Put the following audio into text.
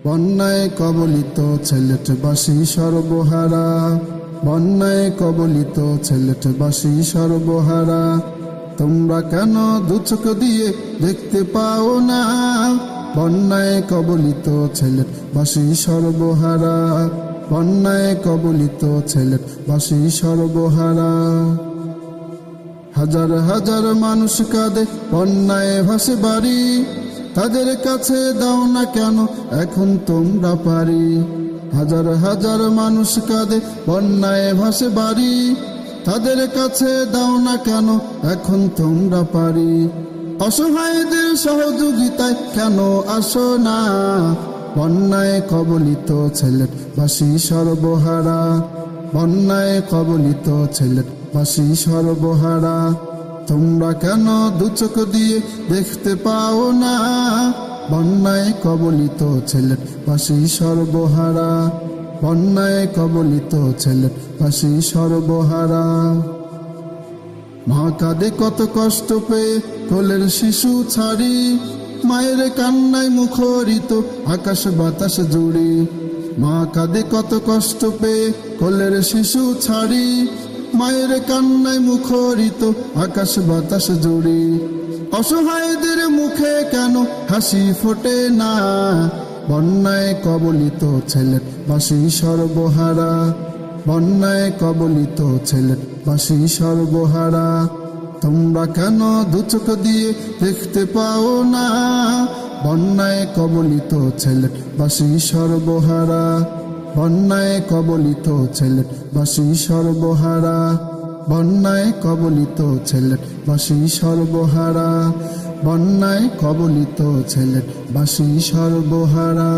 বন্যায় কবলিত ছেলেটবাসী সর্বহারা, বন্যায় কবলিত ছেলেটবাসী সর্বহারা। তোমরা কেন দুচোখ দিয়ে দেখতে পাও না? বন্যায় কবলিত ছেলেটবাসী সর্বহারা, বন্যায় কবলিত ছেলেটবাসী সর্বহারা। হাজার হাজার মানুষ কাঁদে বন্যায় ভাসে বাড়ি, তাদের কাছে দাও না কেন এখন তোমরা পারি। হাজার হাজার মানুষ কাঁদে বন্যায় ভাসে বাড়ি, তাদের কাছে দাও না কেন এখন তোমরা পারি। অসহায়দের সহযোগিতায় কেন আসো না? বন্যায় কবলিত ছেলেটবাসী সর্বহারা, বন্যায় কবলিত ছেলেটবাসী সর্বহারা। তোমরা কেন দুচোখ দিয়ে দেখতে পাও না? বন্যায় কবলিত ছেলেটবাসী সর্বহারা, বন্যায় কবলিত ছেলেটবাসী সর্বহারা। মা কাঁদে কত কষ্ট পেয়ে কোলের শিশু ছাড়ি, মায়ের কান্নায় মুখরিত আকাশ বাতাস জুড়ি। মা কাঁদে কত কষ্ট পেয়ে কোলের শিশু ছাড়ি, মায়ের কান্নায় মুখরিত আকাশ বাতাস জুড়ি। অসহায়দের মুখে কেন হাসি ফোটে না? বন্যায় কবলিত ছেলেটবাসী সর্বহারা, বন্যায় কবলিত ছেলেটবাসী সর্বহারা। তোমরা কেন দুচোখ দিয়ে দেখতে পাও না? বন্যায় কবলিত ছেলেটবাসী সর্বহারা, বন্যায় কবলিত ছেলেটবাসী সর্বহারা, বন্যায় কবলিত ছেলেটবাসী সর্বহারা, বন্যায় কবলিত ছেলেটবাসী সর্বহারা।